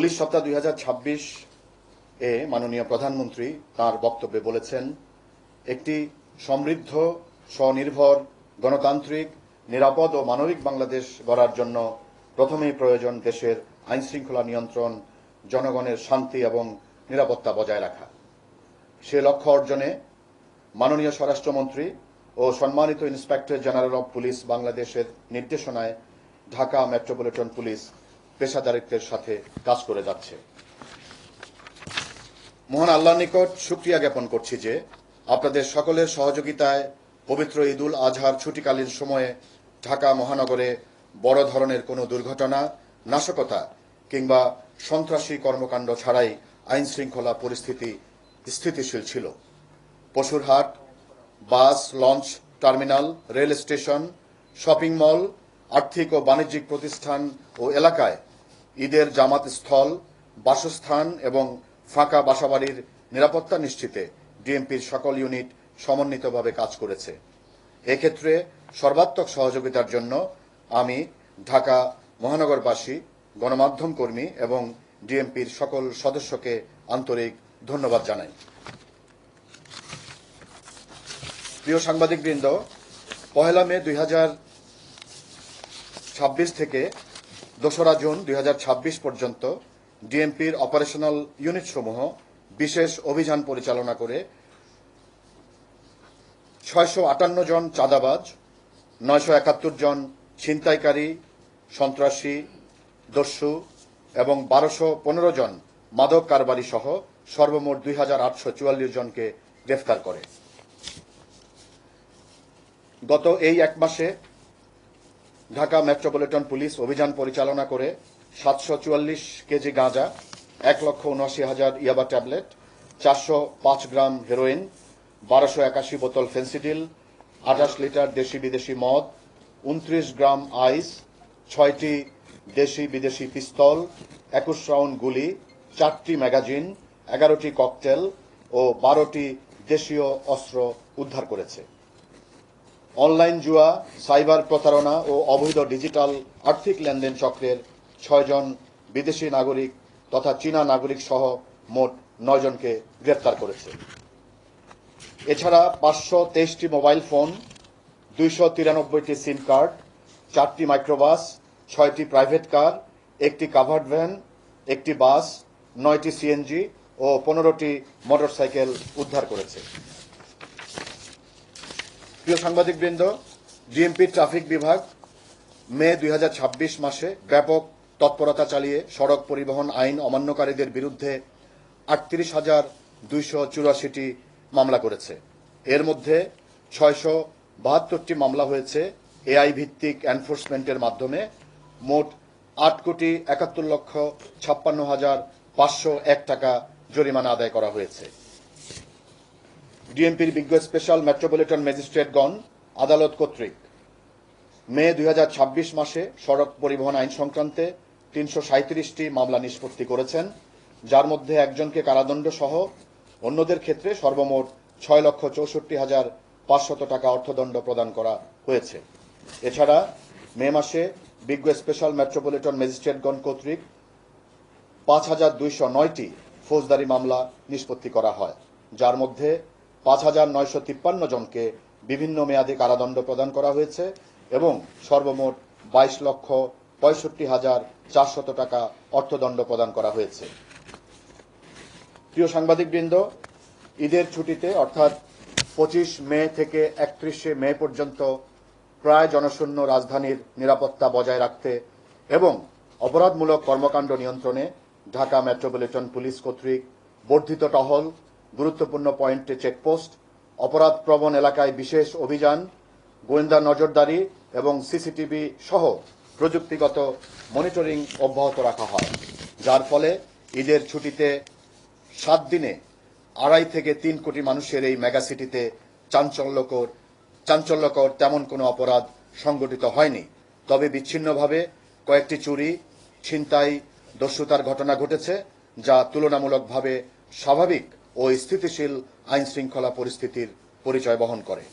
Police সপ্তাহ 2026 এ মাননীয় প্রধানমন্ত্রী তার বক্তব্যে বলেছেন, একটি সমৃদ্ধ, স্বনির্ভর, গণতান্ত্রিক, নিরাপদ ও মানবিক বাংলাদেশ গড়ার জন্য প্রথমেই প্রয়োজন দেশের আইনশৃঙ্খলা নিয়ন্ত্রণ, জনগণের শান্তি এবং নিরাপত্তা বজায় রাখা। সে লক্ষ্য অর্জনে মাননীয় স্বরাষ্ট্রমন্ত্রী ও সম্মানিত ইন্সপেক্টর জেনারেল অব পুলিশ বাংলাদেশের নির্দেশনায় ঢাকা মেট্রোপলিটন পুলিশ পেশাদারিত্বের সাথে কাজ করে যাচ্ছে। মহান আল্লাহর নিকট শুকরিয়া জ্ঞাপন করছি যে আপনাদের সকলের সহযোগিতায় পবিত্র ঈদুল আজহার ছুটিকালীন সময়ে ঢাকা মহানগরে বড় ধরনের কোনো দুর্ঘটনা, নাশকতা কিংবা সন্ত্রাসী কর্মকাণ্ড ছাড়াই আইন শৃঙ্খলা পরিস্থিতি স্থিতিশীল ছিল। পশুরহাট, bus, launch terminal, rail station, shopping mall, আর্থিক ও বাণিজ্যিক প্রতিষ্ঠান ও এলাকায় ঈদের জামাত স্থল, বাসস্থান এবং ফাঁকা বাসাবাড়ির নিরাপত্তা নিশ্চিতে ডিএমপির সকল ইউনিট সমন্বিতভাবে কাজ করেছে। এক্ষেত্রে সর্বাত্মক সহযোগিতার জন্য আমি ঢাকা মহানগরবাসী, গণমাধ্যম কর্মী এবং ডিএমপির সকল সদস্যকে আন্তরিক ধন্যবাদ জানাই। প্রিয় সাংবাদিকবৃন্দ, 1 মে 2026 থেকে 2 জুন 2026 পর্যন্ত ডিএমপির অপারেশনাল ইউনিটসমূহ বিশেষ অভিযান পরিচালনা করে 658 জন চাঁদাবাজ, 971 জন ছিনতাইকারী, সন্ত্রাসী, দস্যু এবং 1215 জন মাদক কারবারি সহ সর্বমোট 2844 জনকে গ্রেফতার করে। গত এই এক মাসে ঢাকা মেট্রোপলিটন পুলিশ অভিযান পরিচালনা করে 744 কেজি গাঁজা, 1,79,000 ইয়াবা ট্যাবলেট, 405 গ্রাম হেরোইন, 1281 বোতল ফেন্সিডিল, 28 লিটার দেশি বিদেশি মদ, 29 গ্রাম আইস, 6টি দেশি বিদেশি পিস্তল, 21 রাউন্ড গুলি, 4টি ম্যাগাজিন, 11টি ককটেল ও 12টি দেশীয় অস্ত্র উদ্ধার করেছে। অনলাইন জুয়া, সাইবার প্রতারণা ও অবৈধ ডিজিটাল আর্থিক লেনদেন চক্রের 6 জন বিদেশি নাগরিক তথা চীনা নাগরিক সহ মোট 9 জনকে গ্রেফতার করেছে। এছাড়া 523টি মোবাইল ফোন, 293টি সিম কার্ড, 4টি মাইক্রোবাস, 6টি প্রাইভেট কার, 1টি কাভার্ড ভ্যান, 1টি বাস, 9টি সিএনজি ও 15টি মোটরসাইকেল উদ্ধার করেছে। প্রিয় সাংবাদিকবৃন্দ, ডিএমপি ট্রাফিক বিভাগ মে 2026 মাসে ব্যাপক তৎপরতা চালিয়ে সড়ক পরিবহন আইন অমান্যকারীদের বিরুদ্ধে 38,284টি মামলা করেছে। এর মধ্যে 672টি মামলা হয়েছে এআই ভিত্তিক এনফোর্সমেন্টের মাধ্যমে। মোট 8,71,56,501 টাকা জরিমানা আদায় করা হয়েছে। ডিএমপির বিজ্ঞ স্পেশাল মেট্রোপলিটন ম্যাজিস্ট্রেটগণ আদালত কর্তৃক মে 2026 মাসে সড়ক পরিবহন আইন সংক্রান্তে 337টি মামলা নিষ্পত্তি করেছেন, যার মধ্যে একজনকে কারাদণ্ড সহ অন্যদের ক্ষেত্রে সর্বমোট 6,64,500 টাকা অর্থদণ্ড প্রদান করা হয়েছে। এছাড়া মে মাসে বিজ্ঞ স্পেশাল মেট্রোপলিটন ম্যাজিস্ট্রেটগণ কর্তৃক 5,209টি ফৌজদারি মামলা নিষ্পত্তি করা হয়, যার মধ্যে 5,953 জনকে বিভিন্ন মেয়াদে কারাদণ্ড প্রদান করা হয়েছে এবং সর্বমোট 22,65,400 টাকা অর্থদণ্ড প্রদান করা হয়েছে। প্রিয় সাংবাদিকবৃন্দ, ঈদের ছুটিতে অর্থাৎ 25 মে থেকে 31 মে পর্যন্ত প্রায় জনশূন্য রাজধানীর নিরাপত্তা বজায় রাখতে এবং অপরাধমূলক কর্মকাণ্ড নিয়ন্ত্রণে ঢাকা মেট্রোপলিটন পুলিশ কর্তৃক বর্ধিত টহল, গুরুত্বপূর্ণ পয়েন্টে চেকপোস্ট, অপরাধ প্রবণ এলাকায় বিশেষ অভিযান, গোয়েন্দা নজরদারি এবং সিসিটিভি সহ প্রযুক্তিগত মনিটরিং অব্যাহত রাখা হয়, যার ফলে ঈদের ছুটিতে 7 দিনে 2.5 থেকে 3 কোটি মানুষের এই মেগাসিটিতে চাঞ্চল্যকর তেমন কোনো অপরাধ সংগঠিত হয়নি। তবে বিচ্ছিন্নভাবে কয়েকটি চুরি, ছিনতাই, দস্যুতার ঘটনা ঘটেছে, যা তুলনামূলকভাবে স্বাভাবিক ও স্থিতিশীল আইন শৃঙ্খলা পরিস্থিতির পরিচয় বহন করে।